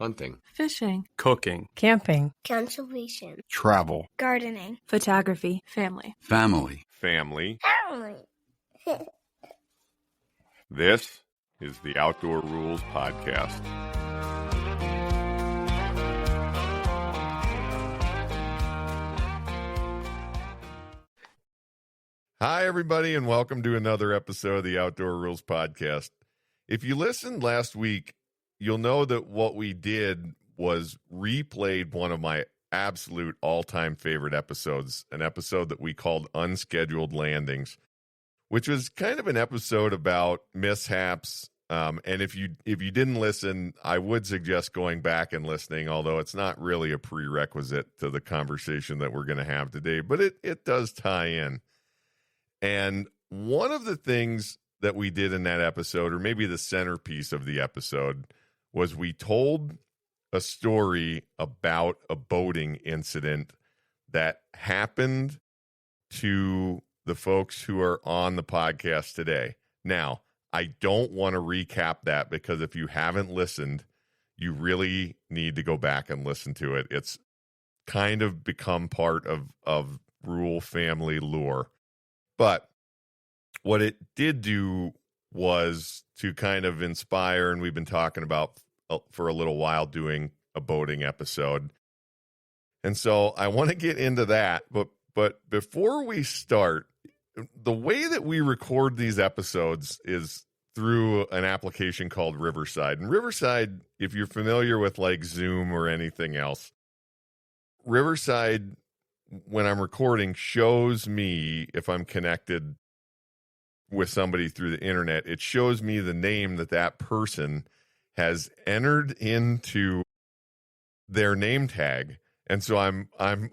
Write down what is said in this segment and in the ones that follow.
hunting, fishing, cooking, camping, conservation, travel, gardening, photography, family. Family. Family. This is the Outdoor Rules Podcast. Hi, everybody, and welcome to another episode of the Outdoor Rules Podcast. If you listened last week, you'll know that what we did was replayed one of my absolute all-time favorite episodes, an episode that we called Unscheduled Landings, which was kind of an episode about mishaps. And if you didn't listen, I would suggest going back and listening, although it's not really a prerequisite to the conversation that we're going to have today, but it does tie in. And one of the things that we did in that episode, or maybe the centerpiece of the episode, was we told a story about a boating incident that happened to the folks who are on the podcast today. Now, I don't want to recap that because if you haven't listened, you really need to go back and listen to it. It's kind of become part of Rule family lore. But what it did do was to kind of inspire, and we've been talking about for a little while doing a boating episode. And so I want to get into that. But before we start, the way that we record these episodes is through an application called Riverside. And Riverside, if you're familiar with like Zoom or anything else, Riverside, when I'm recording, shows me if I'm connected with somebody through the internet, it shows me the name that person has entered into their name tag. And so I'm I'm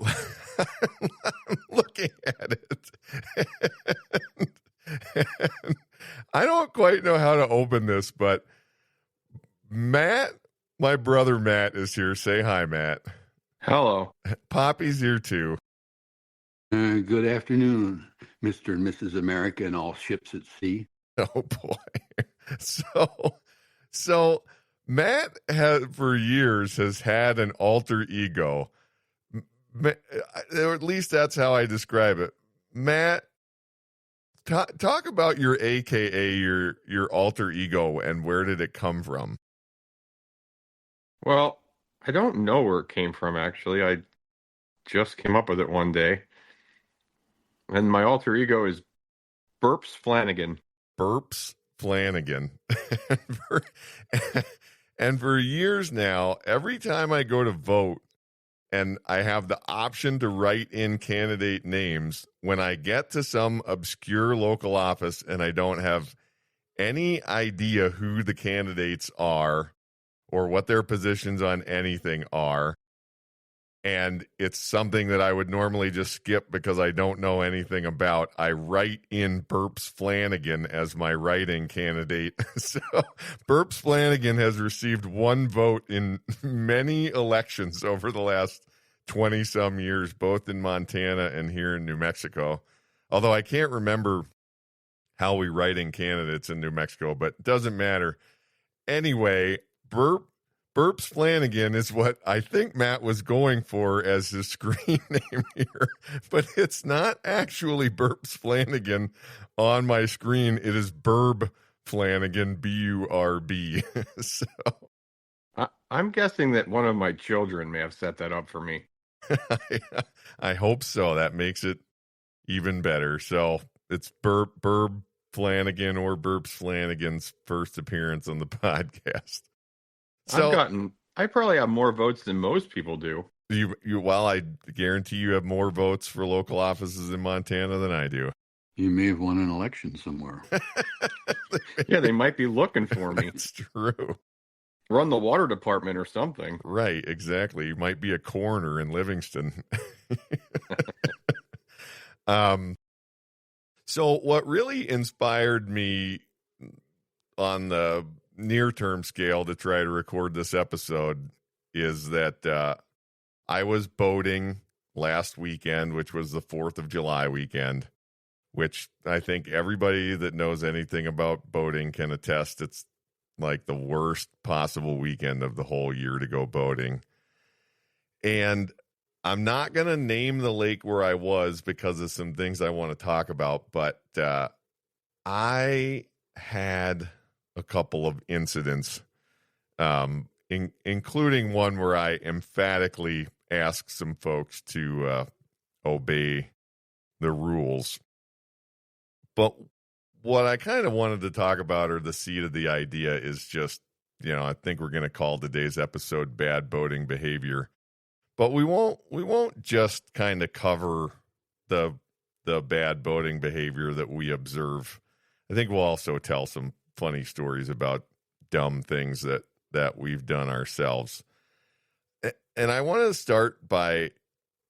looking at it. And I don't quite know how to open this, but Matt, my brother Matt, is here. Say hi, Matt. Hello. Poppy's here too. Good afternoon, Mr. and Mrs. America and all ships at sea. Oh boy. So Matt for years has had an alter ego. Or at least that's how I describe it. Matt, talk about your AKA, your alter ego, and where did it come from? Well, I don't know where it came from, actually. I just came up with it one day. And my alter ego is Burps Flanagan. Burps Flanagan. And for years now, every time I go to vote and I have the option to write in candidate names, when I get to some obscure local office and I don't have any idea who the candidates are or what their positions on anything are, and it's something that I would normally just skip because I don't know anything about, I write in Burps Flanagan as my writing candidate. So Burps Flanagan has received one vote in many elections over the last 20-some years, both in Montana and here in New Mexico. Although I can't remember how we write in candidates in New Mexico, but it doesn't matter. Anyway, Burps Flanagan is what I think Matt was going for as his screen name here, but it's not actually Burps Flanagan on my screen. It is Burb Flanagan, B-U-R-B. So I'm guessing that one of my children may have set that up for me. I hope so. That makes it even better. So it's Burb Flanagan or Burps Flanagan's first appearance on the podcast. So I probably have more votes than most people do. Well, I guarantee you have more votes for local offices in Montana than I do. You may have won an election somewhere. Yeah, they might be looking for me. That's true. Run the water department or something. Right, exactly. You might be a coroner in Livingston. So what really inspired me on the near-term scale to try to record this episode is that I was boating last weekend, which was the 4th of July weekend, which I think everybody that knows anything about boating can attest. It's like the worst possible weekend of the whole year to go boating. And I'm not going to name the lake where I was because of some things I want to talk about, but I had a couple of incidents, including one where I emphatically asked some folks to obey the rules. But what I kind of wanted to talk about, or the seed of the idea, is just, I think we're going to call today's episode Bad Boating Behavior. But we won't just kind of cover the bad boating behavior that we observe. I think we'll also tell some funny stories about dumb things that we've done ourselves. And I want to start by,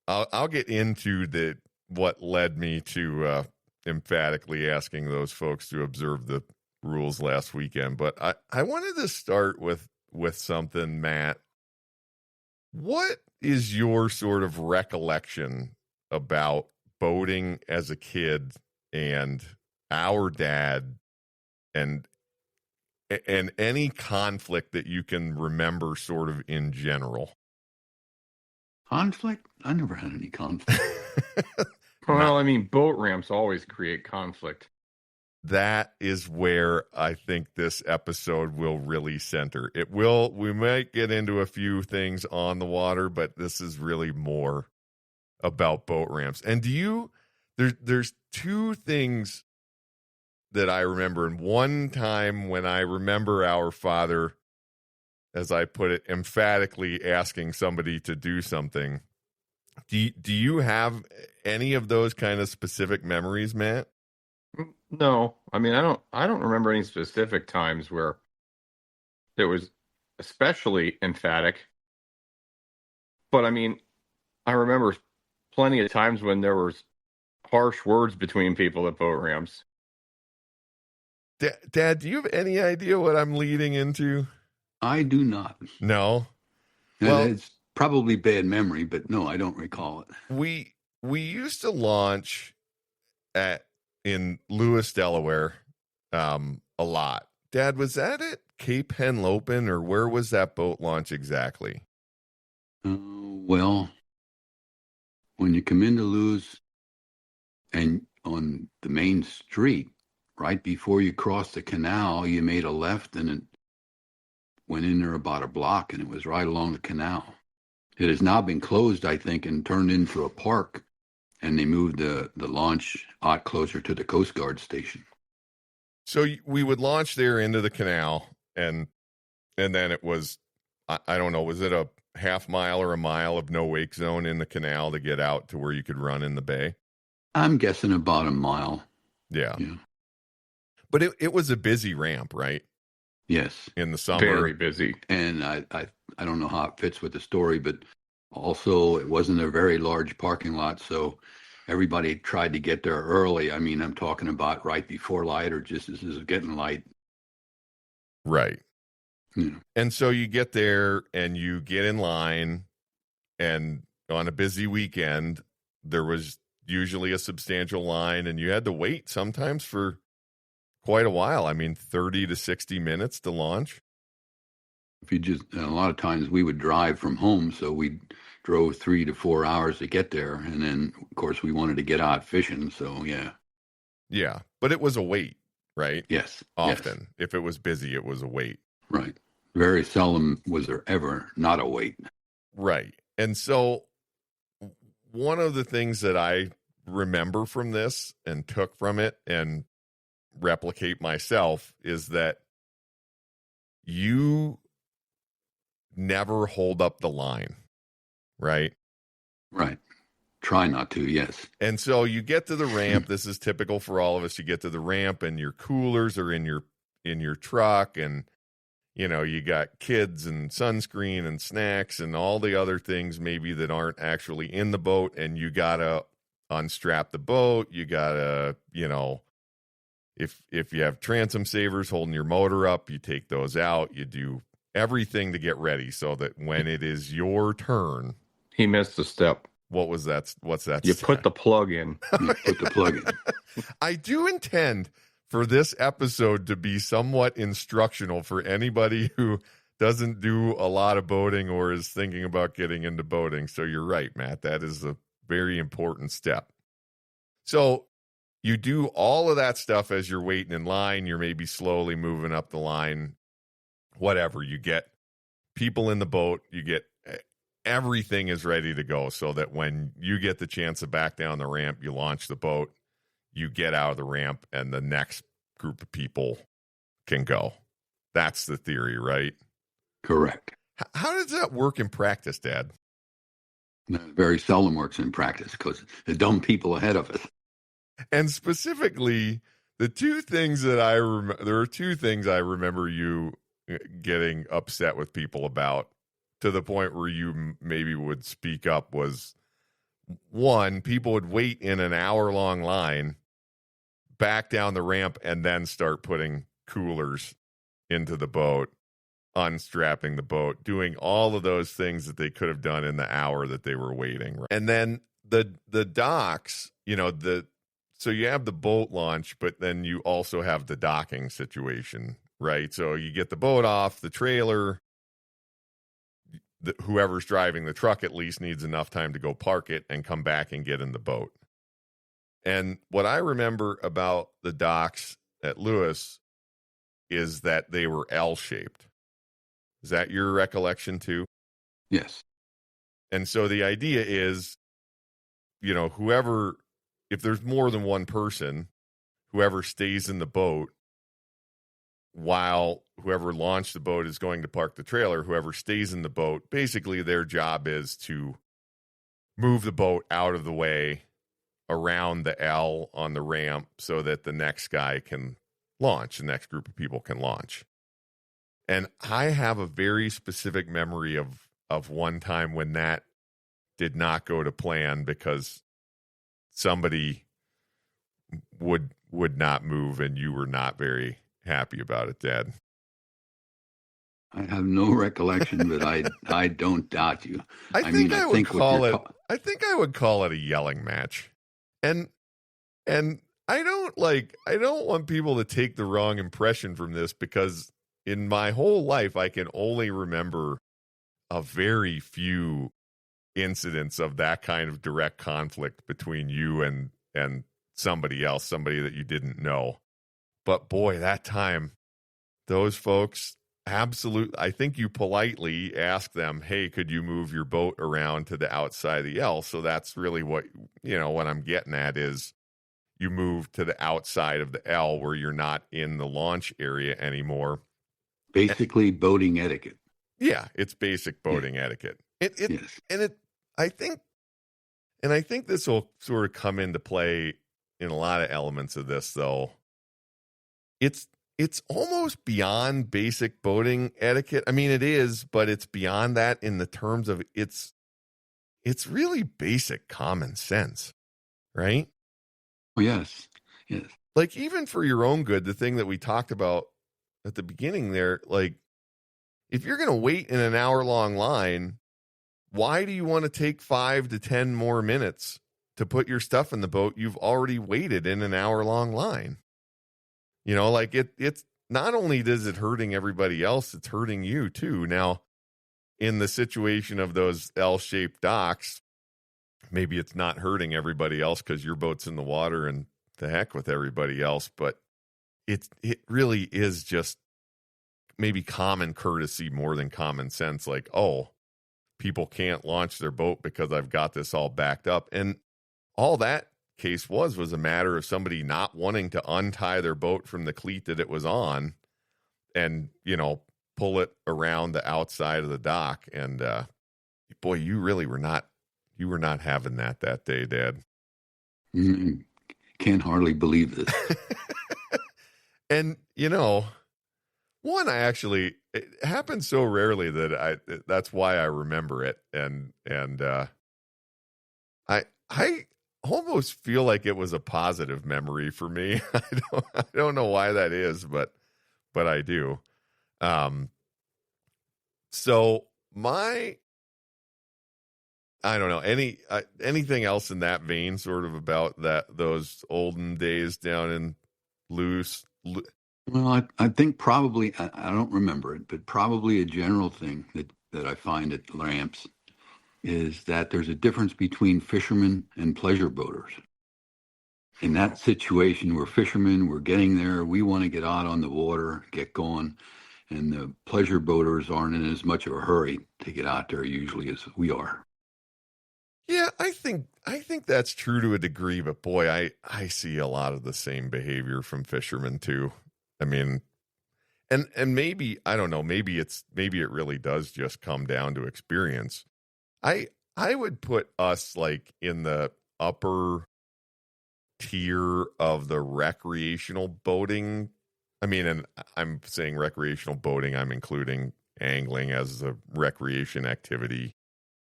I'll get into what led me to emphatically asking those folks to observe the rules last weekend. But I wanted to start with something, Matt. What is your sort of recollection about boating as a kid and our dad and any conflict that you can remember sort of in general? Conflict? I never had any conflict. Well, I mean, boat ramps always create conflict. That is where I think this episode will really center. We might get into a few things on the water, but this is really more about boat ramps. And there's two things that I remember. And one time when I remember our father, as I put it, emphatically asking somebody to do something. Do you have any of those kind of specific memories, Matt? No, I mean, I don't remember any specific times where it was especially emphatic. But I mean, I remember plenty of times when there was harsh words between people at boat ramps. Dad, do you have any idea what I'm leading into? I do not. No. Well, it's probably bad memory, but no, I don't recall it. We used to launch in Lewis, Delaware, a lot. Dad, was that at Cape Henlopen, or where was that boat launch exactly? Well, when you come into Lewis and on the main street, right before you cross the canal, you made a left and it went in there about a block, and it was right along the canal. It has now been closed, I think, and turned into a park, and they moved the launch out closer to the Coast Guard station. So we would launch there into the canal, and then it was, I don't know, was it a half mile or a mile of no wake zone in the canal to get out to where you could run in the bay? I'm guessing about a mile. Yeah. But it was a busy ramp, right? Yes. In the summer. Very busy. And I don't know how it fits with the story, but also it wasn't a very large parking lot, so everybody tried to get there early. I mean, I'm talking about right before light or just as it's getting light. Right. Yeah. And so you get there and you get in line, and on a busy weekend, there was usually a substantial line, and you had to wait sometimes for quite a while. I mean, 30 to 60 minutes to launch. If you just, a lot of times we would drive from home, so we drove 3 to 4 hours to get there. And then, of course, we wanted to get out fishing. So, yeah. Yeah. But it was a wait, right? Yes. Often. Yes. If it was busy, it was a wait. Right. Very seldom was there ever not a wait. Right. And so one of the things that I remember from this and took from it and replicate myself is that you never hold up the line, right? Right. Try not to, yes. And so you get to the ramp. This is typical for all of us. You get to the ramp and your coolers are in your truck, and you got kids and sunscreen and snacks and all the other things maybe that aren't actually in the boat, and you gotta unstrap the boat. You gotta, if you have transom savers holding your motor up, you take those out. You do everything to get ready so that when it is your turn. He missed a step. What was that? What's that? You put the plug in. You put the plug in. I do intend for this episode to be somewhat instructional for anybody who doesn't do a lot of boating or is thinking about getting into boating. So you're right, Matt. That is a very important step. So you do all of that stuff as you're waiting in line. You're maybe slowly moving up the line, whatever. You get people in the boat. You get everything is ready to go so that when you get the chance to back down the ramp, you launch the boat, you get out of the ramp, and the next group of people can go. That's the theory, right? Correct. How does that work in practice, Dad? That very seldom works in practice because the dumb people ahead of us. And specifically, the two things that there are two things I remember you getting upset with people about to the point where you maybe would speak up was, one, people would wait in an hour-long line, back down the ramp, and then start putting coolers into the boat, unstrapping the boat, doing all of those things that they could have done in the hour that they were waiting. Right? And then the docks, so you have the boat launch, but then you also have the docking situation, right? So you get the boat off the trailer. Whoever's driving the truck at least needs enough time to go park it and come back and get in the boat. And what I remember about the docks at Lewis is that they were L-shaped. Is that your recollection too? Yes. And so the idea is, if there's more than one person, whoever stays in the boat while whoever launched the boat is going to park the trailer, whoever stays in the boat, basically their job is to move the boat out of the way around the L on the ramp so that the next guy can launch, the next group of people can launch. And I have a very specific memory of one time when that did not go to plan because somebody would not move and you were not very happy about it, Dad. I have no recollection, but I don't doubt you. I think I would call it a yelling match. And I don't want people to take the wrong impression from this because in my whole life I can only remember a very few incidents of that kind of direct conflict between you and somebody else, somebody that you didn't know. But boy, that time, those folks, absolutely. I think you politely asked them, hey, could you move your boat around to the outside of the L? So that's really what I'm getting at is you move to the outside of the L where you're not in the launch area anymore. Basically boating etiquette. Yeah, it's basic boating etiquette. Yes. I think this will sort of come into play in a lot of elements of this, though. It's almost beyond basic boating etiquette. I mean, it is, but it's beyond that in the terms of it's really basic common sense, right? Oh, yes. Yes. Like even for your own good, the thing that we talked about at the beginning there, like if you're going to wait in an hour-long line, why do you want to take 5 to 10 more minutes to put your stuff in the boat? You've already waited in an hour-long line. It's not only does it hurting everybody else, it's hurting you too. Now, in the situation of those L-shaped docks, maybe it's not hurting everybody else because your boat's in the water and the heck with everybody else, but it really is just maybe common courtesy more than common sense. Like, oh, people can't launch their boat because I've got this all backed up. And all that case was a matter of somebody not wanting to untie their boat from the cleat that it was on and, pull it around the outside of the dock. And boy, you were not having that day, Dad. Can't hardly believe this. And, it happens so rarely that that's why I remember it. And I almost feel like it was a positive memory for me. I don't know why that is, but I do. So I don't know anything else in that vein, sort of about those olden days down loose? Well, I think probably, I don't remember it, but probably a general thing that I find at Lamps is that there's a difference between fishermen and pleasure boaters. In that situation, we're fishermen, we're getting there, we want to get out on the water, get going, and the pleasure boaters aren't in as much of a hurry to get out there usually as we are. Yeah, I think that's true to a degree, but boy, I see a lot of the same behavior from fishermen too. I mean, and maybe, I don't know, maybe it really does just come down to experience. I would put us like in the upper tier of the recreational boating. I mean, and I'm saying recreational boating, I'm including angling as a recreation activity.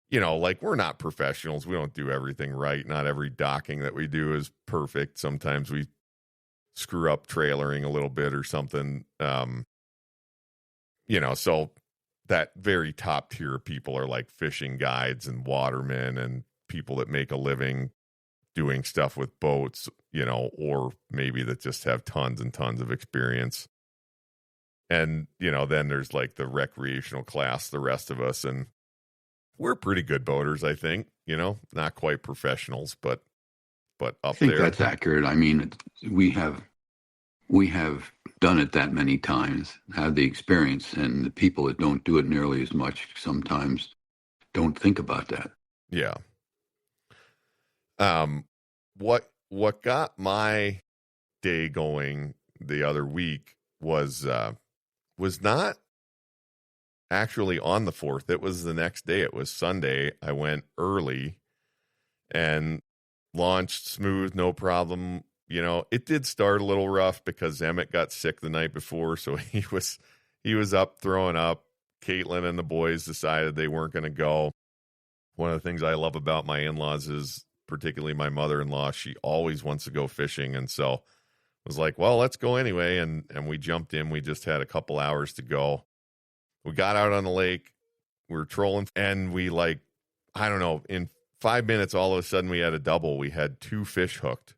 You know, like, we're not professionals. We don't do everything right. Not every docking that we do is perfect. Sometimes we screw up trailering a little bit or something. You know, so that very top tier of people are like fishing guides and watermen and people that make a living doing stuff with boats, you know, or maybe that just have tons and tons of experience. And, you know, then there's like the recreational class, the rest of us, and we're pretty good boaters, I think, you know, not quite professionals, but up I think there. that's accurate. I mean, we have done it that many times, have the experience, and the people that don't do it nearly as much sometimes don't think about that. Yeah. What got my day going the other week was not actually on the 4th. It was the next day. It was Sunday. I went early and launched smooth, no problem. You know, it did start a little rough because Emmett got sick the night before, so he was up throwing up. Caitlin and the boys decided they weren't going to go. One of the things I love about my in-laws is, particularly my mother-in-law, she always wants to go fishing, and so I was like, well, let's go anyway, and we jumped in. We just had a couple hours to go. We got out on the lake, we were trolling, and we, like, I don't know, in 5 minutes, all of a sudden we had a double. We had 2 fish hooked,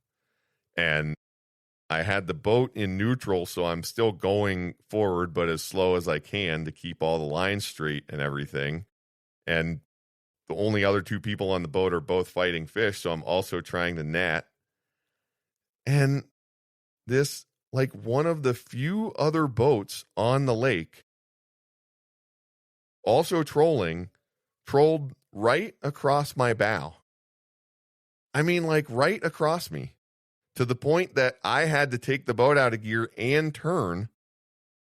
and I had the boat in neutral, so I'm still going forward, but as slow as I can to keep all the lines straight and everything. And the only other 2 people on the boat are both fighting fish, so I'm also trying to net. And this, like, one of the few other boats on the lake, also trolled right across my bow. I mean, like, right across me, to the point that I had to take the boat out of gear and turn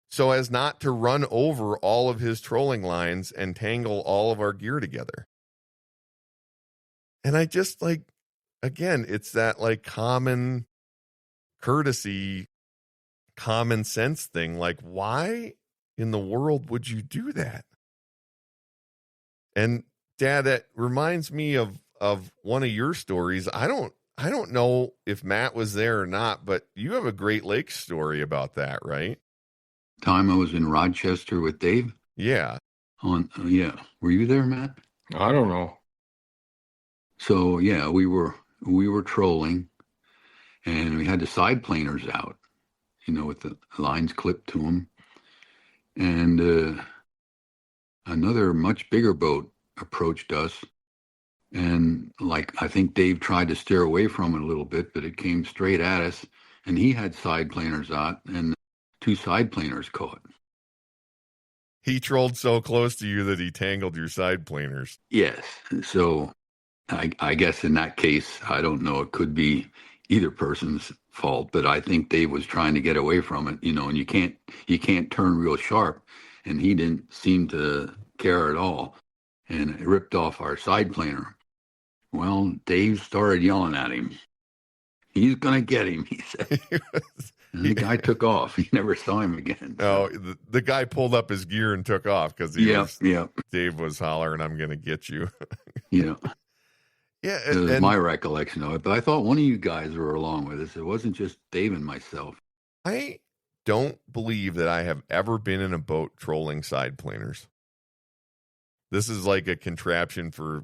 so as not to run over all of his trolling lines and tangle all of our gear together. And I just, like, again, it's that, like, common courtesy, common sense thing. Like, why in the world would you do that? And Dad, that reminds me of one of your stories. I don't know if Matt was there or not, but you have a Great Lakes story about that, right? Time I was in Rochester with Dave. Yeah. Yeah. Were you there, Matt? I don't know. So yeah, we were trolling, and we had the side planers out, you know, with the lines clipped to them, and another much bigger boat approached us, and, like, I think Dave tried to steer away from it a little bit, but it came straight at us, and he had side planers out, and 2 side planers caught. He trolled so close to you that he tangled your side planers. Yes. So I guess in that case, I don't know, it could be either person's fault, but I think Dave was trying to get away from it, you know, and you can't turn real sharp, and he didn't seem to care at all, and it ripped off our side planer. Well, Dave started yelling at him. He's going to get him, he said. And the guy took off. He never saw him again. So. Oh, the guy pulled up his gear and took off because Dave was hollering, "I'm going to get you." Yeah. Yeah. It was my recollection of it. But I thought one of you guys were along with us. It wasn't just Dave and myself. I don't believe that I have ever been in a boat trolling side planers. This is like a contraption for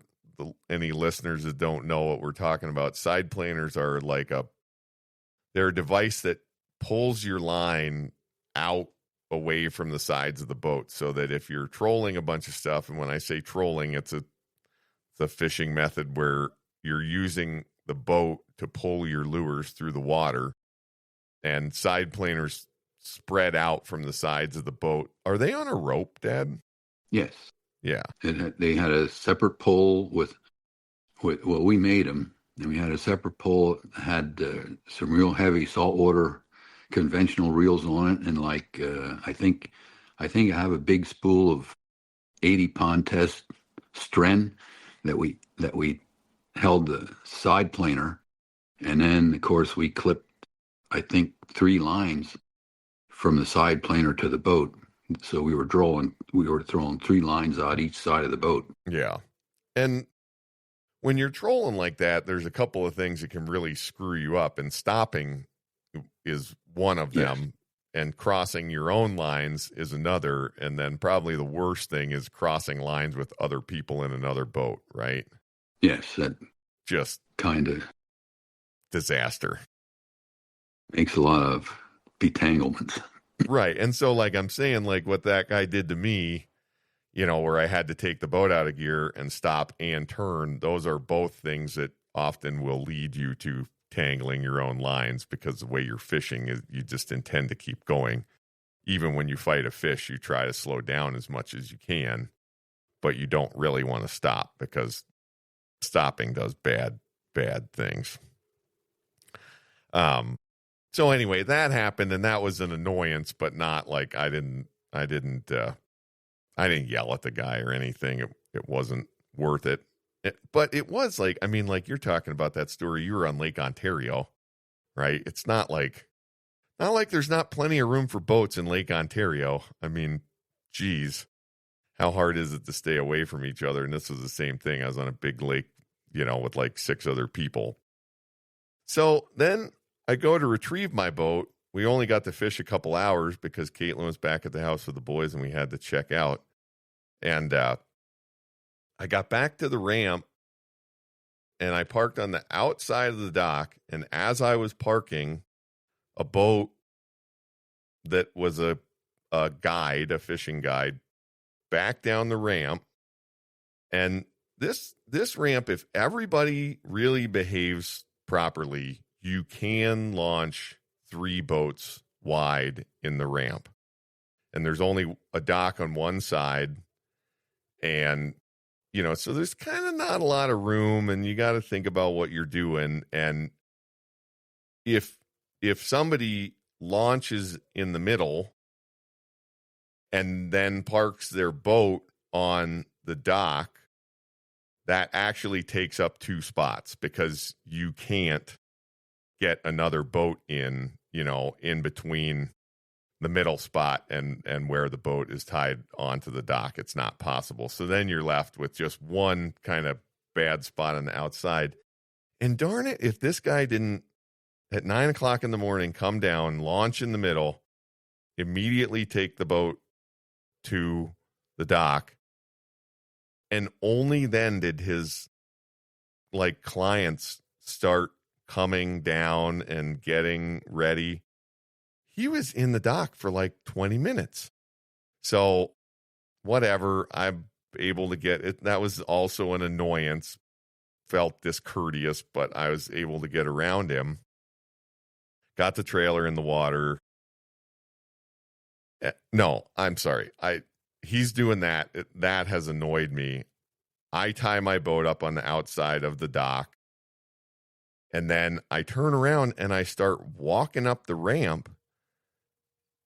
any listeners that don't know what we're talking about. Side planers are like they're a device that pulls your line out away from the sides of the boat, so that if you're trolling a bunch of stuff, and when I say trolling, it's a fishing method where you're using the boat to pull your lures through the water, and side planers spread out from the sides of the boat. Are they on a rope, Dad? Yes. Yeah. They had a separate pole with well, we made them, and we had a separate pole, had some real heavy saltwater conventional reels on it, and like I think I have a big spool of 80 pond test stren that we held the side planer, and then of course we clipped, I think, 3 lines from the side planer to the boat. So we were throwing 3 lines out each side of the boat. Yeah. And when you're trolling like that, there's a couple of things that can really screw you up, and stopping is one of them. Yes. And crossing your own lines is another. And then probably the worst thing is crossing lines with other people in another boat, right? Yes, that just kind of disaster. Makes a lot of detanglements. Right. And so, like I'm saying, like what that guy did to me, you know, where I had to take the boat out of gear and stop and turn, those are both things that often will lead you to tangling your own lines, because the way you're fishing is you just intend to keep going. Even when you fight a fish, you try to slow down as much as you can, but you don't really want to stop, because stopping does bad things. So anyway, that happened, and that was an annoyance, but not like I didn't yell at the guy or anything. It wasn't worth it. But it was like, I mean, like you're talking about that story, you were on Lake Ontario, right? It's not like there's not plenty of room for boats in Lake Ontario. I mean, geez, how hard is it to stay away from each other? And this was the same thing. I was on a big lake, you know, with like 6 other people. So then I go to retrieve my boat. We only got to fish a couple hours because Caitlin was back at the house with the boys and we had to check out. And I got back to the ramp and I parked on the outside of the dock. And as I was parking, a boat that was a fishing guide, back down the ramp. And this ramp, if everybody really behaves properly, you can launch 3 boats wide in the ramp. And there's only a dock on one side. And, you know, so there's kind of not a lot of room, and you got to think about what you're doing. And if somebody launches in the middle and then parks their boat on the dock, that actually takes up 2 spots, because you can't get another boat in, you know, in between the middle spot and where the boat is tied onto the dock. It's not possible. So then you're left with just one kind of bad spot on the outside. And darn it, if this guy didn't at 9 o'clock in the morning come down, launch in the middle, immediately take the boat to the dock, and only then did his like clients start coming down and getting ready, he was in the dock for like 20 minutes. So whatever, I'm able to get it. That was also an annoyance. Felt discourteous, but I was able to get around him. Got the trailer in the water. No, I'm sorry. He's doing that. That has annoyed me. I tie my boat up on the outside of the dock. And then I turn around and I start walking up the ramp.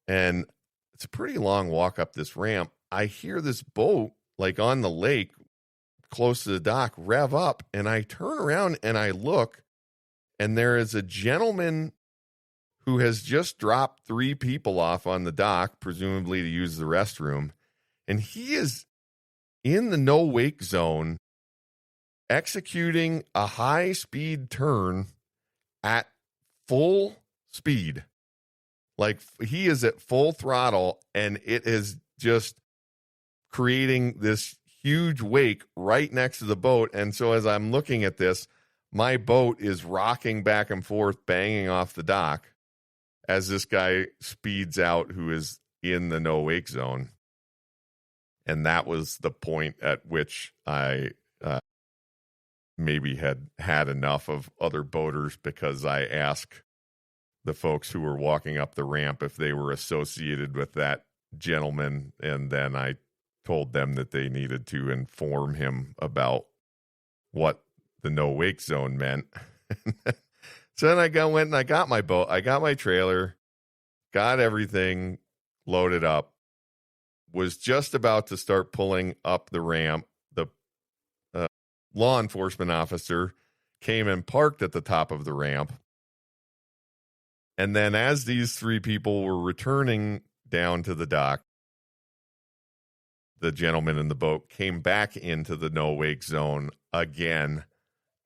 And it's a pretty long walk up this ramp. I hear this boat, like on the lake, close to the dock, rev up. And I turn around and I look, and there is a gentleman who has just dropped 3 people off on the dock, presumably to use the restroom. And he is in the no wake zone, executing a high speed turn at full speed. Like he is at full throttle, and it is just creating this huge wake right next to the boat. And so as I'm looking at this, my boat is rocking back and forth, banging off the dock. as this guy speeds out who is in the no wake zone. And that was the point at which I maybe had enough of other boaters, because I asked the folks who were walking up the ramp if they were associated with that gentleman, and then I told them that they needed to inform him about what the no wake zone meant. So then I went and I got my boat, I got my trailer, got everything loaded up, was just about to start pulling up the ramp. The law enforcement officer came and parked at the top of the ramp. And then as these three people were returning down to the dock, the gentleman in the boat came back into the no wake zone again,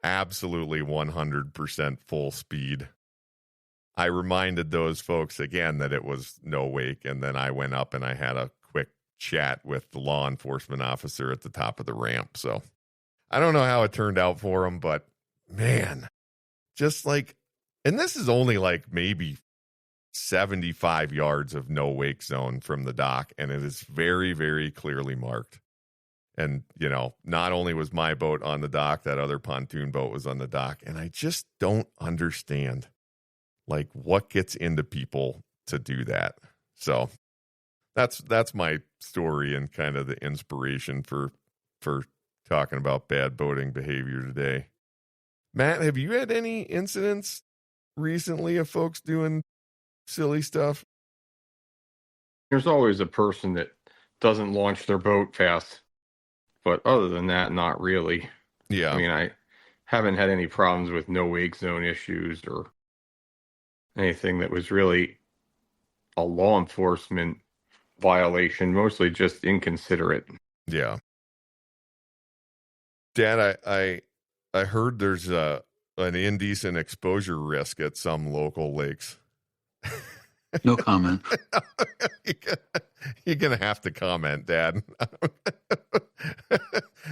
absolutely 100% full speed. I reminded those folks again that it was no wake, and then I went up and I had a quick chat with the law enforcement officer at the top of the ramp. So I don't know how it turned out for him, but man, just like, and this is only like maybe 75 yards of no wake zone from the dock, and it is very, very clearly marked. And, you know, not only was my boat on the dock, that other pontoon boat was on the dock. And I just don't understand, like, what gets into people to do that. So that's my story and kind of the inspiration for talking about bad boating behavior today. Matt, have you had any incidents recently of folks doing silly stuff? There's always a person that doesn't launch their boat fast. But other than that, not really. Yeah. I mean, I haven't had any problems with no wake zone issues or anything that was really a law enforcement violation, mostly just inconsiderate. Yeah. Dad, I heard there's an indecent exposure risk at some local lakes. No comment. You're going to have to comment, Dad.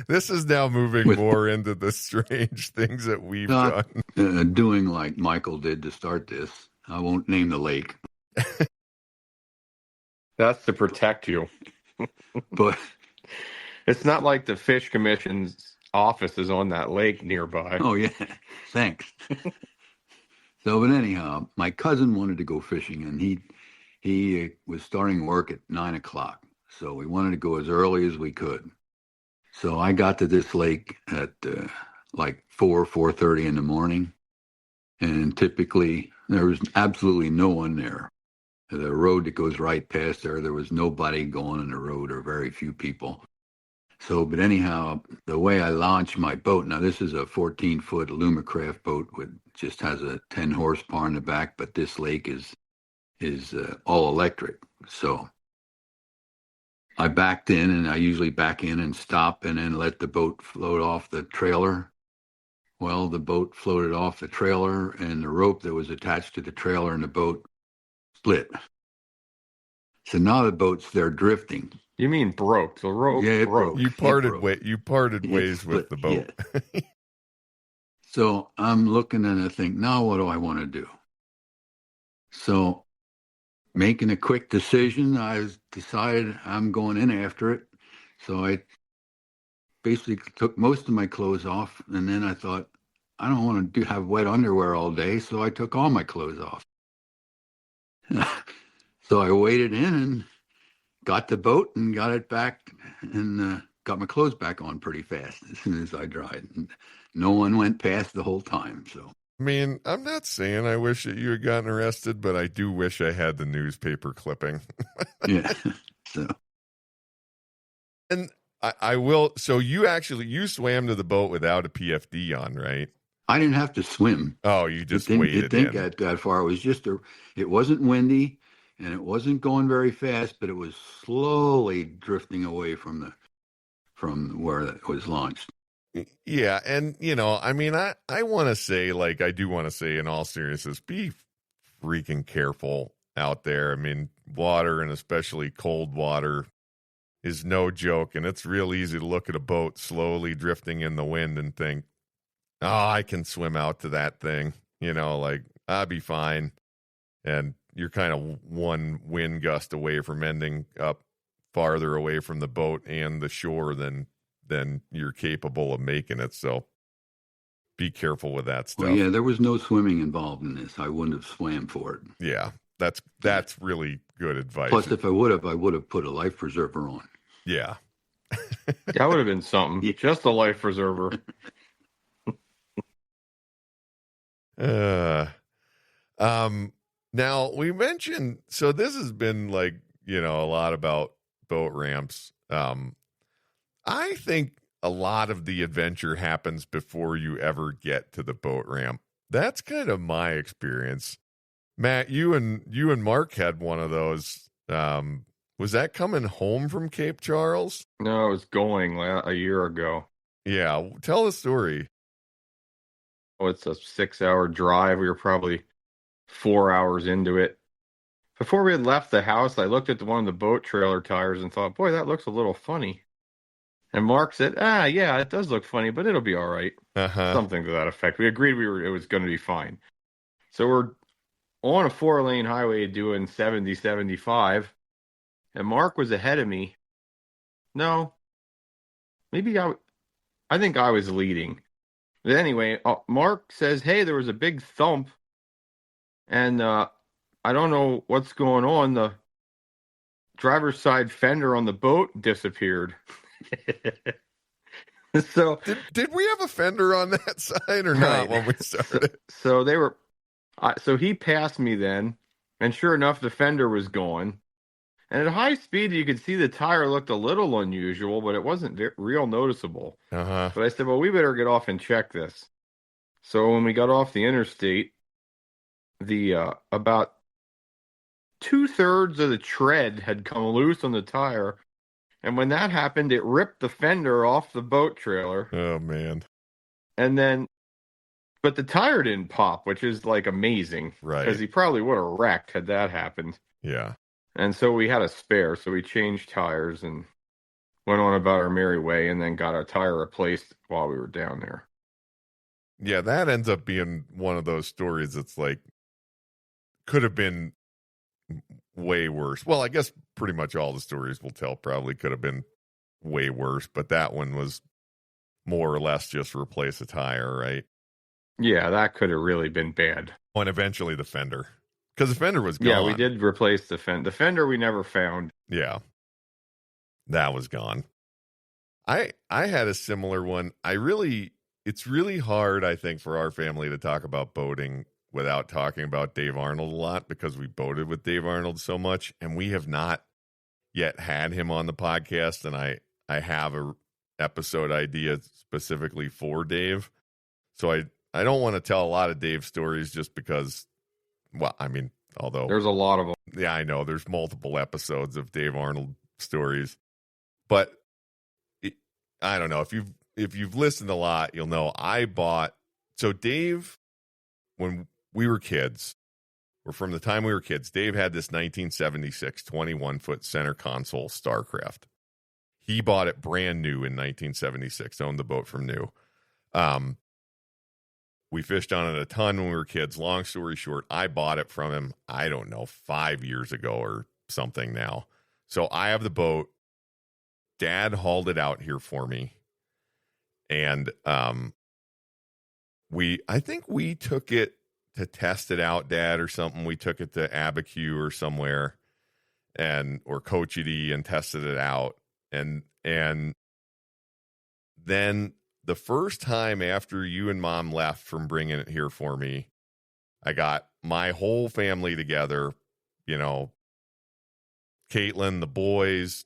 This is now moving more into the strange things that we've done. Doing like Michael did to start this. I won't name the lake. That's to protect you. But it's not like the Fish Commission's office is on that lake nearby. Oh, yeah. Thanks. So, but anyhow, my cousin wanted to go fishing, and he was starting work at 9:00. So we wanted to go as early as we could. So I got to this lake at like 4:30 in the morning, and typically there was absolutely no one there. The road that goes right past there was nobody going on the road, or very few people. So, but anyhow, the way I launched my boat, now this is a 14-foot Lumacraft boat with just has a 10 horsepower in the back, but this lake is all electric. So I backed in, and I usually back in and stop and then let the boat float off the trailer. Well, the boat floated off the trailer, and the rope that was attached to the trailer and the boat split. So now the boat's there drifting. You mean broke? The rope? Yeah, it broke. You parted ways with the boat. Yeah. So I'm looking and I think, now what do I want to do? So making a quick decision, I decided I'm going in after it. So I basically took most of my clothes off, and then I thought, I don't want to have wet underwear all day, so I took all my clothes off. So I waded in and got the boat and got it back, and got my clothes back on pretty fast as soon as I dried. And no one went past the whole time. So, I mean, I'm not saying I wish that you had gotten arrested, but I do wish I had the newspaper clipping. Yeah. So, and I will. So you swam to the boat without a PFD on, right? I didn't have to swim. Oh, you just waded it didn't get that far. It was just it wasn't windy, and it wasn't going very fast, but it was slowly drifting away from where it was launched. Yeah, and I mean, I want to say, like, I do want to say, in all seriousness, be freaking careful out there. I mean, water, and especially cold water, is no joke, and it's real easy to look at a boat slowly drifting in the wind and think, oh, I can swim out to that thing, like, I'll be fine. And you're kind of one wind gust away from ending up farther away from the boat and the shore than you're capable of making it. So be careful with that stuff. Well, yeah, there was no swimming involved in this. I wouldn't have swam for it. Yeah, that's really good advice. Plus, if I would have put a life preserver on. Yeah. That would have been something. Yeah. Just a life preserver. Now we mentioned, so this has been like, a lot about boat ramps. I think a lot of the adventure happens before you ever get to the boat ramp. That's kind of my experience. Matt, you and Mark had one of those. Was that coming home from Cape Charles? No, it was going a year ago. Yeah, tell the story. Oh, it's a 6-hour drive. We were probably 4 hours into it. Before we had left the house, I looked at one of the boat trailer tires and thought, boy, that looks a little funny. And Mark said, yeah, it does look funny, but it'll be all right. Uh-huh. Something to that effect. We agreed it was going to be fine. So we're on a 4-lane highway doing 70, 75, and Mark was ahead of me. No, maybe I think I was leading. But anyway, Mark says, hey, there was a big thump, and I don't know what's going on. The driver's side fender on the boat disappeared. So did we have a fender on that side or not when we started? So they were, so he passed me then, and sure enough, the fender was gone. And at high speed, you could see the tire looked a little unusual, but it wasn't real noticeable. Uh-huh. But I said, well, we better get off and check this. So when we got off the interstate, the about 2/3 of the tread had come loose on the tire. And when that happened, it ripped the fender off the boat trailer. Oh, man. And then, but the tire didn't pop, which is like amazing. Right. Because he probably would have wrecked had that happened. Yeah. And so we had a spare. So we changed tires and went on about our merry way and then got our tire replaced while we were down there. Yeah, that ends up being one of those stories that's like, could have been way worse. Well, I guess pretty much all the stories we'll tell probably could have been way worse, but that one was more or less just replace a tire, right? Yeah, that could have really been bad. And eventually the fender, because the fender was gone. Yeah, we did replace the fender. The fender we never found. Yeah, that was gone. I had a similar one. It's really hard, I think, for our family to talk about boating without talking about Dave Arnold a lot, because we boated with Dave Arnold so much, and we have not yet had him on the podcast. And I have a episode idea specifically for Dave. So I don't want to tell a lot of Dave stories just because, well, I mean, although there's a lot of them. Yeah, I know there's multiple episodes of Dave Arnold stories, but I don't know if you've listened a lot, you'll know so Dave, when we were kids, or from the time we were kids, Dave had this 1976 21-foot center console Starcraft. He bought it brand new in 1976, owned the boat from new. We fished on it a ton when we were kids. Long story short, I bought it from him, I don't know, 5 years ago or something now. So I have the boat. Dad hauled it out here for me. And I think we took it to test it out, Dad, or something. We took it to Abiquiu or somewhere, or Cochiti, and tested it out. And then the first time after you and Mom left from bringing it here for me, I got my whole family together, Caitlin, the boys,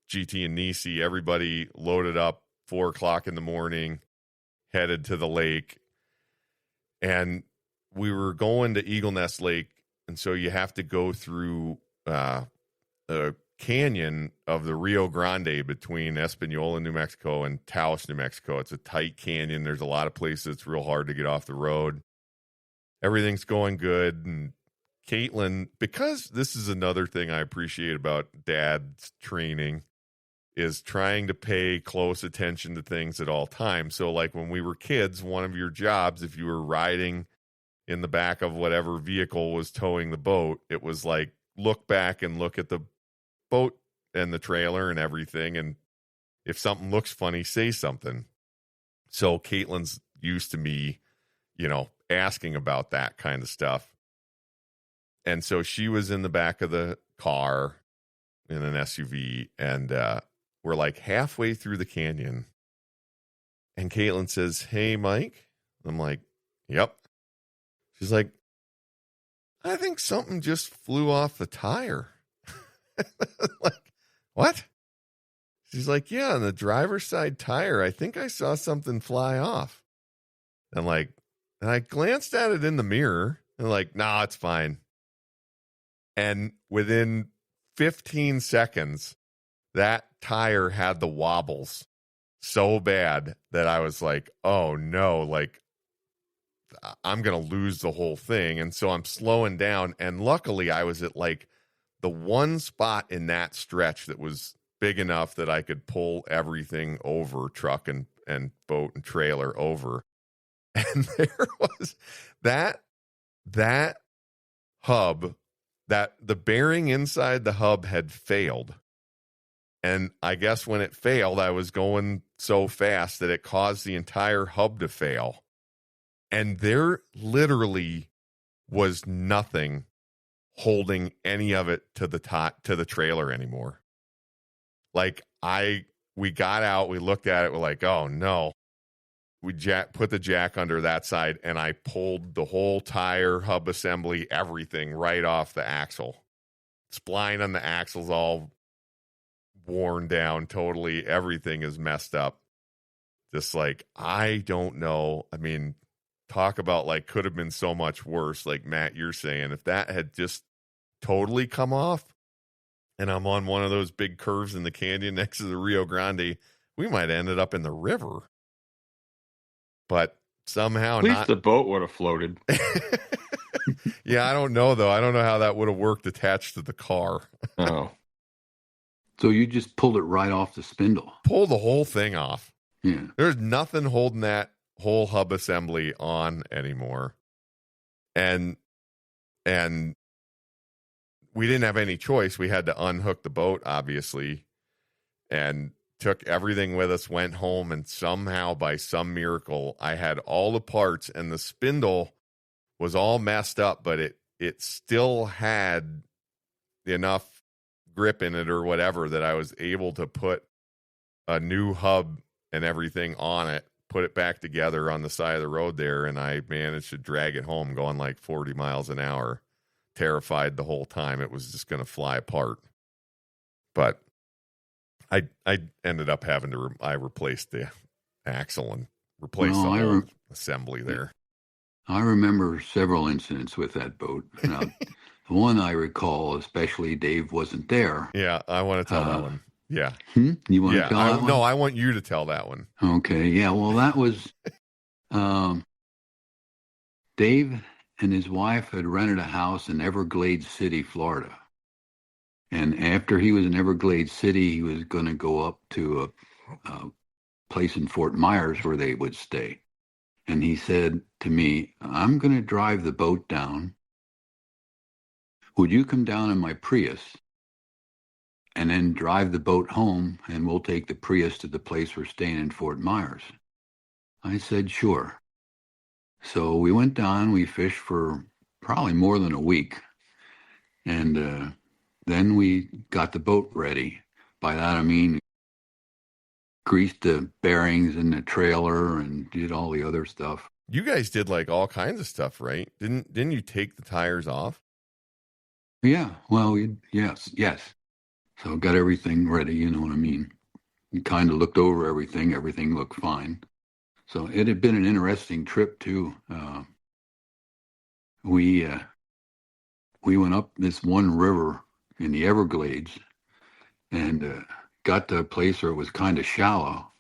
GT and Nisi, everybody loaded up 4:00 in the morning, headed to the lake. And we were going to Eagle Nest Lake, and so you have to go through a canyon of the Rio Grande between Espanola, New Mexico, and Taos, New Mexico. It's a tight canyon. There's a lot of places it's real hard to get off the road. Everything's going good, and Caitlin, because this is another thing I appreciate about Dad's training, is trying to pay close attention to things at all times. So like when we were kids, one of your jobs, if you were riding in the back of whatever vehicle was towing the boat. It was like, look back and look at the boat and the trailer and everything. And if something looks funny, say something. So Caitlin's used to me, asking about that kind of stuff. And so she was in the back of the car in an SUV, and we're like halfway through the canyon. And Caitlin says, "Hey, Mike." I'm like, "Yep." She's like, "I think something just flew off the tire." Like, what? She's like, "Yeah, on the driver's side tire, I think I saw something fly off." And I glanced at it in the mirror and like, "Nah, it's fine." And within 15 seconds, that tire had the wobbles so bad that I was like, oh no, like I'm going to lose the whole thing. And so I'm slowing down. And luckily I was at like the one spot in that stretch that was big enough that I could pull everything over, truck and boat and trailer over. And there was that hub, that the bearing inside the hub had failed. And I guess when it failed, I was going so fast that it caused the entire hub to fail. And there literally was nothing holding any of it to the trailer anymore. Like we got out, we looked at it, we're like, oh no. We put the jack under that side, and I pulled the whole tire, hub assembly, everything right off the axle. Spline on the axle's all worn down totally. Everything is messed up. Just like, I don't know. I mean, talk about like could have been so much worse. Like Matt, you're saying, if that had just totally come off and I'm on one of those big curves in the canyon next to the Rio Grande, we might have ended up in the river. But somehow at least the boat would have floated. Yeah, I don't know, though. I don't know how that would have worked attached to the car. Oh. So you just pulled it right off the spindle. Pull the whole thing off. Yeah. There's nothing holding that whole hub assembly on anymore. And we didn't have any choice. We had to unhook the boat, obviously, and took everything with us, went home, and somehow by some miracle, I had all the parts, and the spindle was all messed up, but it still had enough grip in it or whatever that I was able to put a new hub and everything on it, put it back together on the side of the road there, and I managed to drag it home going like 40 miles an hour, terrified the whole time it was just going to fly apart. But I ended up having to I replaced the axle and replaced the whole assembly there. I remember several incidents with that boat. Now, the one I recall, especially, Dave wasn't there. Yeah, I want to tell that one. Yeah. You want to tell that one? No, I want you to tell that one. Okay. Yeah. Well, that was Dave and his wife had rented a house in Everglades City, Florida. And after he was in Everglades City, he was going to go up to a place in Fort Myers where they would stay. And he said to me, I'm going to drive the boat down. Would you come down in my Prius and then drive the boat home, and we'll take the Prius to the place we're staying in Fort Myers? I said, sure. So we went down, we fished for probably more than a week. And then we got the boat ready. By that I mean greased the bearings in the trailer and did all the other stuff. You guys did like all kinds of stuff, right? Didn't you take the tires off? Yeah, well, yes. So got everything ready, you know what I mean. We kind of looked over everything. Everything looked fine. So it had been an interesting trip too. We went up this one river in the Everglades and got to a place where it was kind of shallow.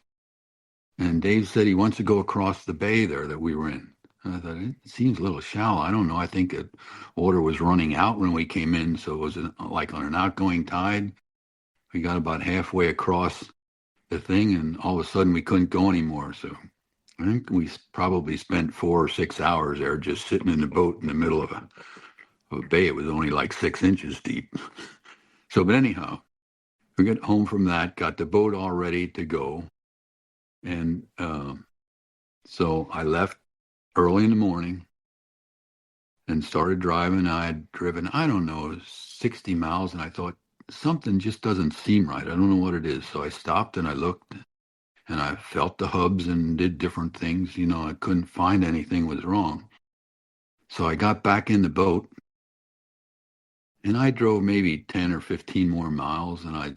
And Dave said he wants to go across the bay there that we were in. And I thought, it seems a little shallow. I don't know. I think the water was running out when we came in. So it was like on an outgoing tide. We got about halfway across the thing and all of a sudden we couldn't go anymore. So I think we probably spent 4 or 6 hours there just sitting in the boat in the middle of a bay. It was only like 6 inches deep. So, but anyhow, we got home from that, got the boat all ready to go. And so I left early in the morning and started driving. I had driven, I don't know, 60 miles, and I thought something just doesn't seem right. I don't know what it is. So I stopped and I looked and I felt the hubs and did different things. You know, I couldn't find anything was wrong. So I got back in the boat and I drove maybe 10 or 15 more miles, and I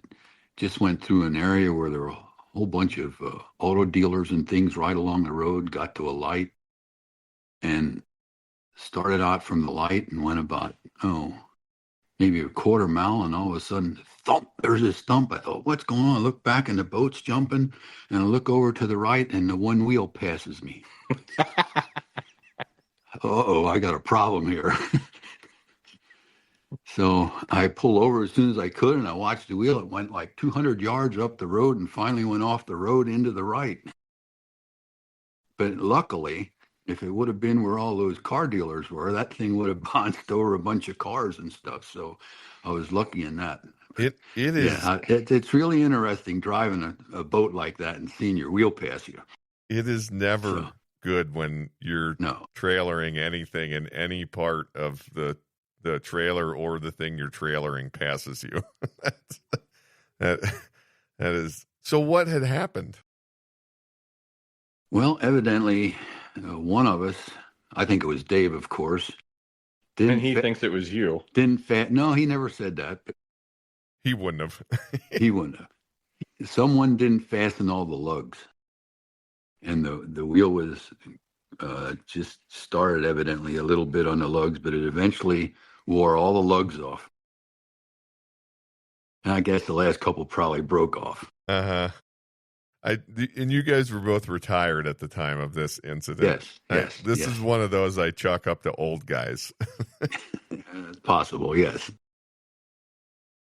just went through an area where there were a whole bunch of auto dealers and things right along the road, got to a light and started out from the light and went about, maybe a quarter mile, and all of a sudden, thump, there's this thump. I thought, what's going on? I look back and the boat's jumping, and I look over to the right and the one wheel passes me. Uh-oh, I got a problem here. So I pulled over as soon as I could, and I watched the wheel. It went like 200 yards up the road and finally went off the road into the right. But luckily, if it would have been where all those car dealers were, that thing would have bounced over a bunch of cars and stuff. So I was lucky in that. It is. Yeah, it's really interesting driving a boat like that and seeing your wheel pass you. It is never good when you're trailering anything and any part of the trailer or the thing you're trailering passes you. that is. So what had happened? Well, evidently, one of us, I think it was Dave, of course. And he thinks it was you. No, he never said that. But he wouldn't have. He wouldn't have. Someone didn't fasten all the lugs. And the wheel was just started evidently a little bit on the lugs, but it eventually wore all the lugs off. And I guess the last couple probably broke off. Uh-huh. And you guys were both retired at the time of this incident. Yes. This is one of those I chalk up to old guys. It's possible, yes.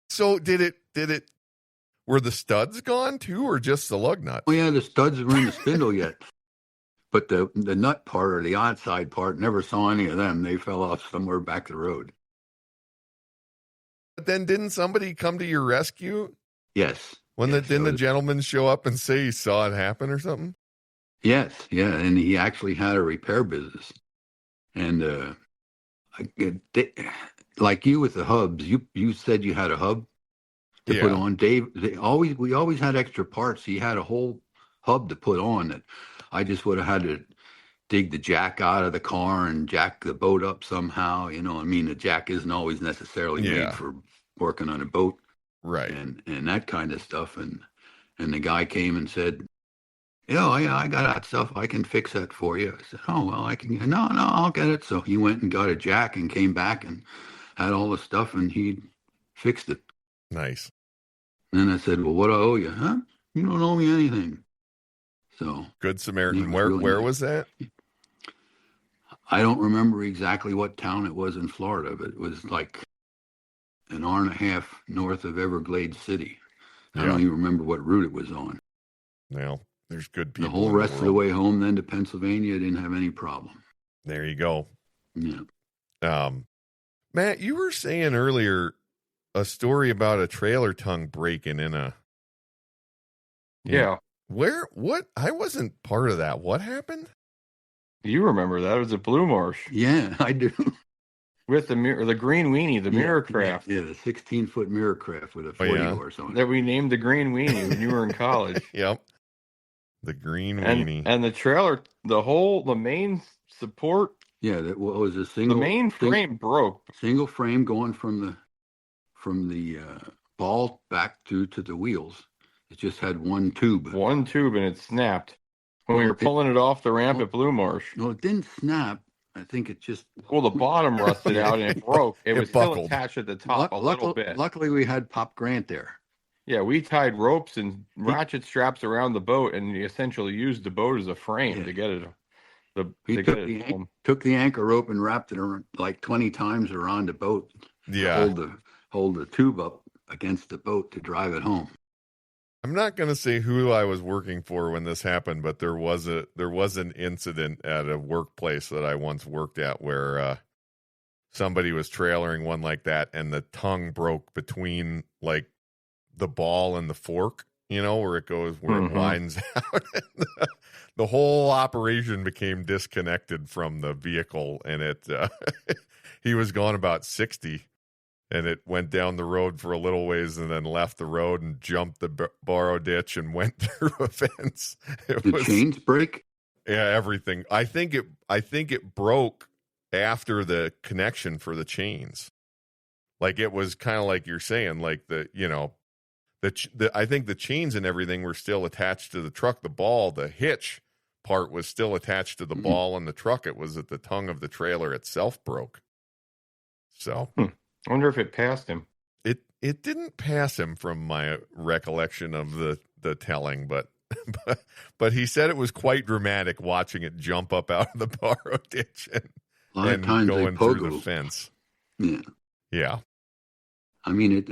So did it, were the studs gone too, or just the lug nuts? Oh yeah, the studs were in the spindle yet. But the nut part or the outside part, never saw any of them. They fell off somewhere back the road. But then didn't somebody come to your rescue? Yes. Didn't the gentleman show up and say he saw it happen or something? Yes, yeah, and he actually had a repair business. And like you with the hubs, you said you had a hub to put on. Dave, we always had extra parts. He had a whole hub to put on that I just would have had to dig the jack out of the car and jack the boat up somehow. You know, I mean, the jack isn't always necessarily made for working on a boat. Right. And that kind of stuff. And the guy came and said, yeah, I got that stuff. I can fix that for you. I said, oh, well, I can. No, I'll get it. So he went and got a jack and came back and had all the stuff, and he fixed it. Nice. And then I said, well, what do I owe you? Huh? You don't owe me anything. So Good Samaritan. Where was that? I don't remember exactly what town it was in Florida, but it was like an hour and a half north of Everglades City. I don't even remember what route it was on. Well, there's good people. The whole rest of the way home then to Pennsylvania, I didn't have any problem. There you go. Yeah. Matt, you were saying earlier a story about a trailer tongue breaking in a. Yeah. What? I wasn't part of that. What happened? You remember that? It was at Blue Marsh. Yeah, I do. With the green weenie, the mirror craft. Yeah, the 16-foot mirror craft with a 40 or something. That we named the green weenie when you were in college. Yep. The green weenie. And the trailer, the main support. Yeah, that was a single. The main frame broke. Single frame going from the ball back to the wheels. It just had one tube. One tube, and it snapped when we were pulling it off the ramp at Blue Marsh. No, it didn't snap. I think it just... Well, the bottom rusted out and it broke. It was buckled. Still attached at the top a little bit. Luckily, we had Pop Grant there. Yeah, we tied ropes and ratchet straps around the boat and essentially used the boat as a frame to get it. Took the anchor rope and wrapped it around, like 20 times around the boat. Yeah. Hold the tube up against the boat to drive it home. I'm not going to say who I was working for when this happened, but there was an incident at a workplace that I once worked at where somebody was trailering one like that, and the tongue broke between like the ball and the fork, where it goes, where it winds out. The whole operation became disconnected from the vehicle, and he was gone about 60. And it went down the road for a little ways and then left the road and jumped the borrow ditch and went through a fence. The chains break? Yeah, everything. I think it broke after the connection for the chains. Like it was kind of like you're saying, like I think the chains and everything were still attached to the truck. The hitch part was still attached to the ball and the truck. It was that the tongue of the trailer itself broke. So. I wonder if it passed him. It didn't pass him from my recollection of the telling, but he said it was quite dramatic watching it jump up out of the borrow ditch and going through the fence. Yeah. Yeah. I mean,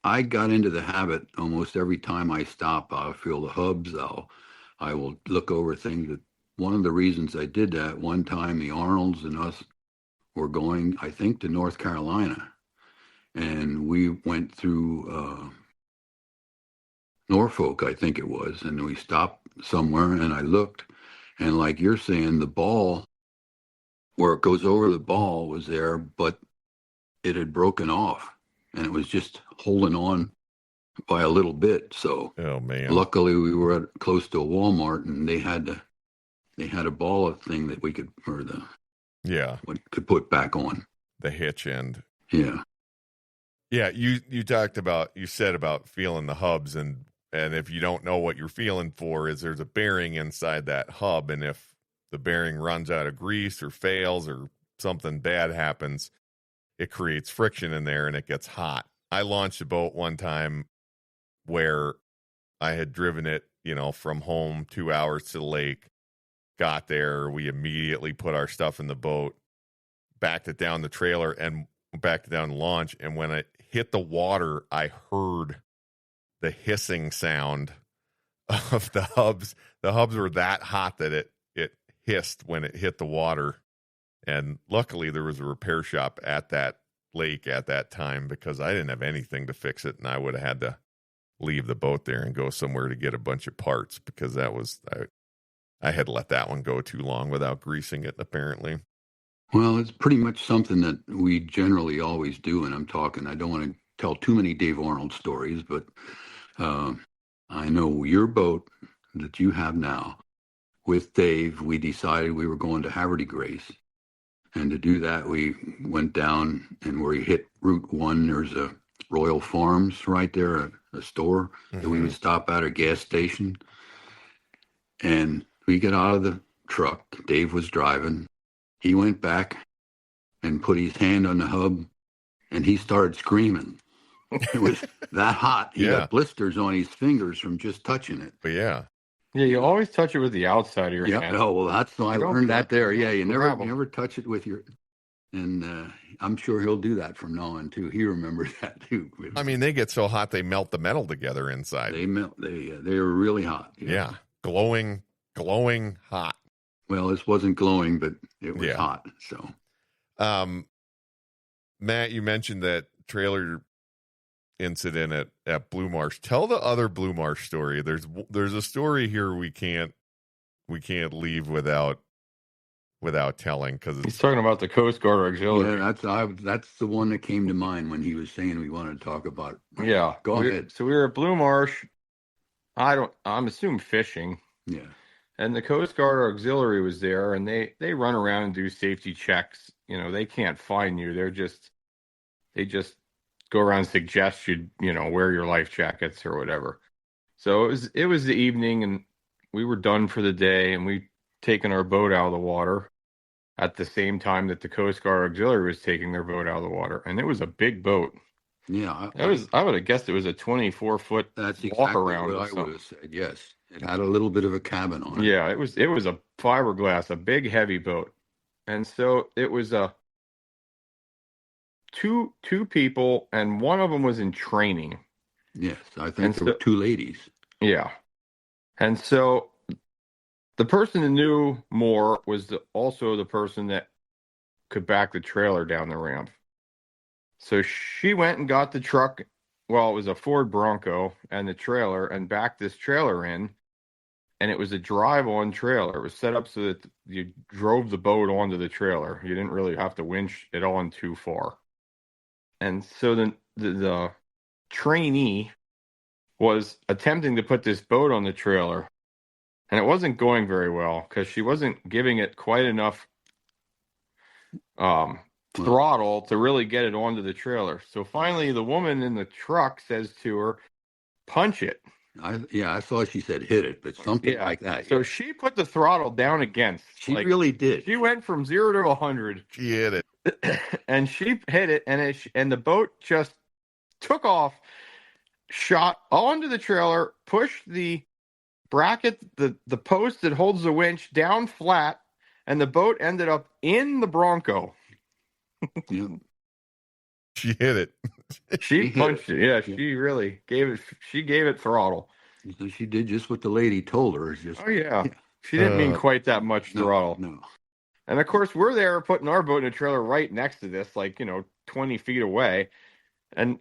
I got into the habit almost every time I stop, I'll feel the hubs. I will look over things. One of the reasons I did that, one time the Arnolds and us were going, I think, to North Carolina. And we went through Norfolk, I think it was, and we stopped somewhere, and I looked, and like you're saying, the ball, where it goes over the ball, was there, but it had broken off, and it was just holding on by a little bit. So, oh man! Luckily, we were close to a Walmart, and they had a ball thing that we could, could put back on the hitch end. Yeah. Yeah, you said about feeling the hubs, and if you don't know what you're feeling for, is there's a bearing inside that hub, and if the bearing runs out of grease or fails or something bad happens, it creates friction in there and it gets hot. I launched a boat one time where I had driven it, from home 2 hours to the lake, got there, we immediately put our stuff in the boat, backed it down the trailer and backed it down the launch, and when it hit the water, I heard the hissing sound of the hubs. The hubs were that hot that it hissed when it hit the water. And luckily there was a repair shop at that lake at that time, because I didn't have anything to fix it, and I would have had to leave the boat there and go somewhere to get a bunch of parts, because I had let that one go too long without greasing it, apparently. Well, it's pretty much something that we generally always do, and I don't want to tell too many Dave Arnold stories, but I know your boat that you have now, with Dave, we decided we were going to Haverty Grace, and to do that, we went down, and where you hit Route 1, there's a Royal Farms right there, a store that we would stop at, a gas station, and we get out of the truck. Dave was driving. He went back and put his hand on the hub, and he started screaming. It was that hot. He got blisters on his fingers from just touching it. But yeah, you always touch it with the outside of your hand. Oh, well, that's why I learned that there. Yeah, you never touch it with your. And I'm sure he'll do that from now on too. He remembers that too. I mean, they get so hot they melt the metal together inside. They melt. They were really hot. Yeah, glowing hot. Well, this wasn't glowing, but it was hot. So, Matt, you mentioned that trailer incident at Blue Marsh. Tell the other Blue Marsh story. There's a story here we can't leave without telling, because he's talking about the Coast Guard Auxiliary. Yeah, that's the one that came to mind when he was saying we wanted to talk about it. Yeah, go ahead. So we were at Blue Marsh. I'm assuming fishing. Yeah. And the Coast Guard Auxiliary was there, and they run around and do safety checks. They can't fine you. They just go around and suggest you wear your life jackets or whatever. So it was the evening, and we were done for the day, and we'd taken our boat out of the water at the same time that the Coast Guard Auxiliary was taking their boat out of the water. And it was a big boat. Yeah. I would have guessed it was a 24-foot that's exactly walk around. What I would have said, yes. It had a little bit of a cabin on it. Yeah, it was a fiberglass, a big, heavy boat. And so it was two people, and one of them was in training. Yes, I think there were two ladies. Yeah. And so the person who knew more was also the person that could back the trailer down the ramp. So she went and got the truck. Well, it was a Ford Bronco and the trailer, and backed this trailer in. And it was a drive-on trailer. It was set up so that you drove the boat onto the trailer. You didn't really have to winch it on too far. And so the trainee was attempting to put this boat on the trailer, and it wasn't going very well because she wasn't giving it quite enough throttle to really get it onto the trailer. So finally, the woman in the truck says to her, "Punch it." I thought she said hit it, but something like that. So she put the throttle down against. She really did. She went from 0 to 100. She hit it. And she hit it, and the boat just took off, shot onto the trailer, pushed the bracket, the post that holds the winch down flat, and the boat ended up in the Bronco. Yeah. She hit it. She punched it. Yeah, she really gave it. She gave it throttle. So she did just what the lady told her. Oh yeah. She didn't mean quite that much throttle. No. And of course, we're there putting our boat in a trailer right next to this, 20 feet away, and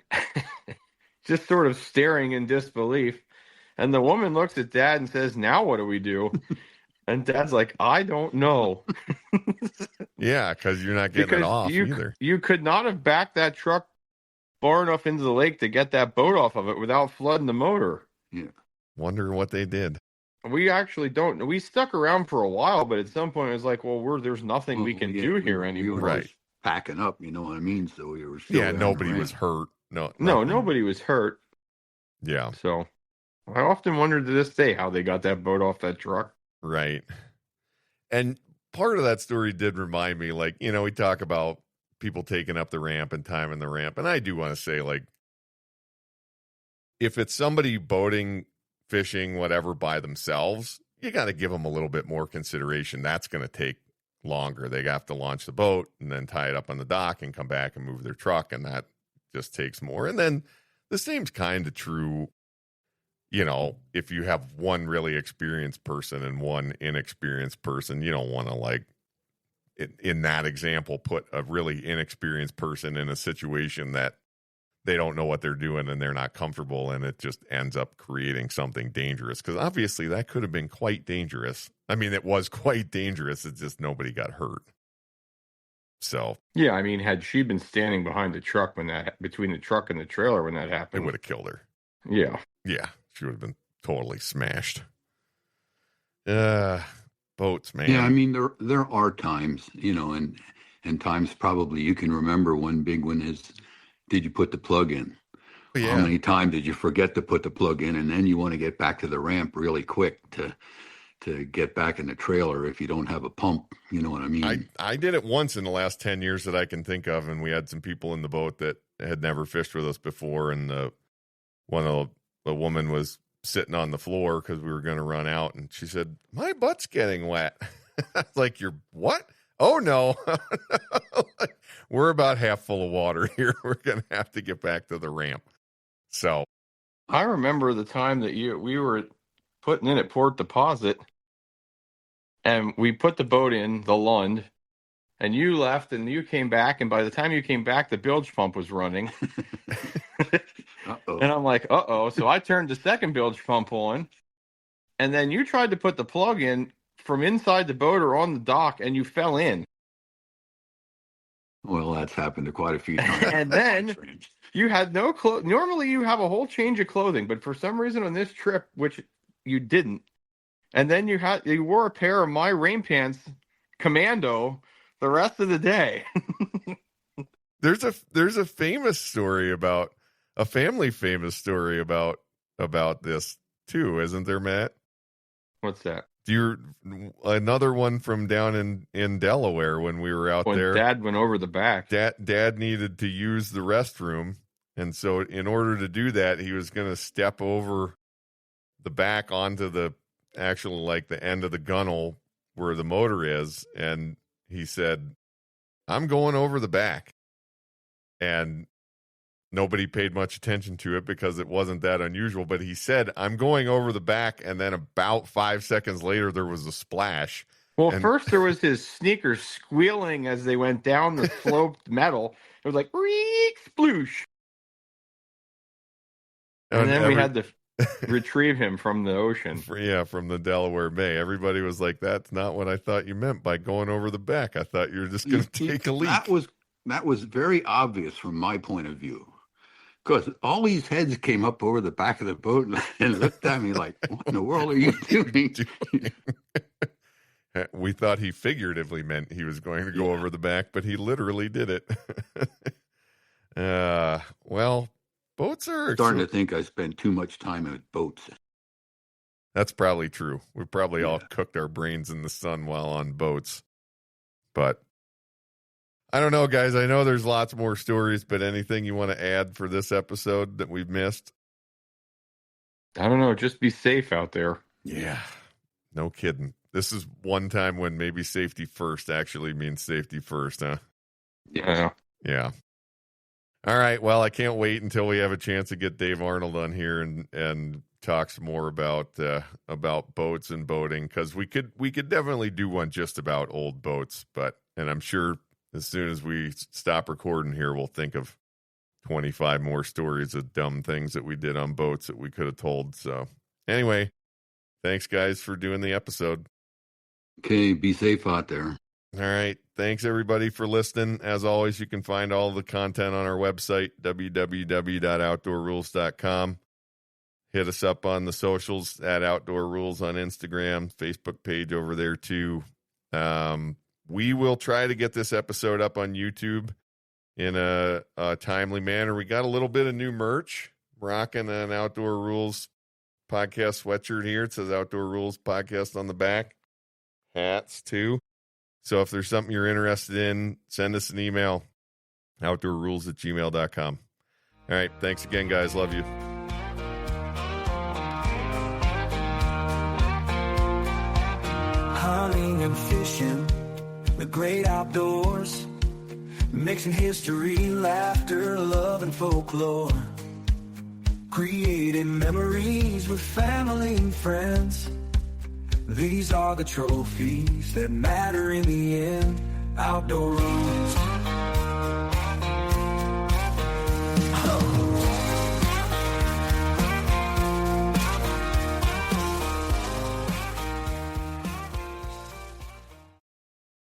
just sort of staring in disbelief. And the woman looks at Dad and says, "Now what do we do?" And Dad's like, "I don't know." Yeah, because you're not getting it off either. You could not have backed that truck far enough into the lake to get that boat off of it without flooding the motor. Yeah. Wonder what they did. We actually don't. We stuck around for a while, but at some point it was like, well, there's nothing we can do here anymore. Right. Packing up, you know what I mean? So we were still nobody was hurt. No, nobody was hurt. Yeah. So I often wonder to this day how they got that boat off that truck. Right. And part of that story did remind me, we talk about people taking up the ramp and timing the ramp. And I do want to say, if it's somebody boating, fishing, whatever, by themselves, you got to give them a little bit more consideration. That's going to take longer. They have to launch the boat and then tie it up on the dock and come back and move their truck. And that just takes more. And then the same's kind of true, if you have one really experienced person and one inexperienced person. You don't want to, in that example, put a really inexperienced person in a situation that they don't know what they're doing and they're not comfortable, and it just ends up creating something dangerous. Because obviously that could have been quite dangerous. I mean, it was quite dangerous. It's just nobody got hurt. So yeah, I mean, had she been standing behind the truck between the truck and the trailer when that happened, it would have killed her. Yeah, she would have been totally smashed. Boats, man. Yeah, I mean, there are times, and times probably you can remember. One big one is, did you put the plug in? Yeah. How many times did you forget to put the plug in, and then you want to get back to the ramp really quick to get back in the trailer if you don't have a pump? You know what I mean? I did it once in the last 10 years that I can think of, and we had some people in the boat that had never fished with us before, and the woman was sitting on the floor because we were going to run out, and she said, "My butt's getting wet." I was like, "You're what?" "Oh no." We're about half full of water here. We're going to have to get back to the ramp. So I remember the time that we were putting in at Port Deposit, and we put the boat in the Lund, and you left and you came back, and by the time you came back, the bilge pump was running. Uh-oh. And I'm like, uh-oh. So I turned the second bilge pump on, and then you tried to put the plug in from inside the boat or on the dock, and you fell in. Well, that's happened to quite a few times. And then you had no clothes. Normally you have a whole change of clothing, but for some reason on this trip, which you didn't, and then you wore a pair of my rain pants commando the rest of the day. There's a famous story about a family famous story about this too, isn't there, Matt? What's that? Another one from down in Delaware when we were out there. Dad went over the back. Dad needed to use the restroom, and so in order to do that, he was going to step over the back onto the actual the end of the gunnel where the motor is, and he said, "I'm going over the back." And nobody paid much attention to it because it wasn't that unusual. But he said, I'm going over the back. And then about 5 seconds later, there was a splash. Well, And first there was his sneakers squealing as they went down the sloped metal. It was like, reek, sploosh. And then we had to retrieve him from the ocean. From the Delaware Bay. Everybody was like, that's not what I thought you meant by going over the back. I thought you were just going to take a leak. That was very obvious from my point of view. Because all these heads came up over the back of the boat and looked at me like, what in the world are you doing? We thought he figuratively meant he was going to go over the back, but he literally did it. Well, boats are starting to think I spend too much time at boats. That's probably true. We probably all cooked our brains in the sun while on boats. But I don't know, guys. I know there's lots more stories, but anything you want to add for this episode that we've missed? I don't know. Just be safe out there. Yeah. No kidding. This is one time when maybe safety first actually means safety first, huh? Yeah. Yeah. All right. Well, I can't wait until we have a chance to get Dave Arnold on here and talk some more about boats and boating, because we could definitely do one just about old boats. And I'm sure as soon as we stop recording here, we'll think of 25 more stories of dumb things that we did on boats that we could have told. So anyway, thanks guys for doing the episode. Okay, be safe out there. All right. Thanks, everybody, for listening. As always, you can find all the content on our website, www.outdoorrules.com. Hit us up on the socials at Outdoor Rules on Instagram, Facebook page over there, too. We will try to get this episode up on YouTube in a timely manner. We got a little bit of new merch. Rocking an Outdoor Rules podcast sweatshirt here. It says Outdoor Rules Podcast on the back. Hats, too. So if there's something you're interested in, send us an email, outdoorrules@gmail.com. All right. Thanks again, guys. Love you. Hunting and fishing, the great outdoors, mixing history, laughter, love, and folklore, creating memories with family and friends. These are the trophies that matter in the end. Outdoor Rules.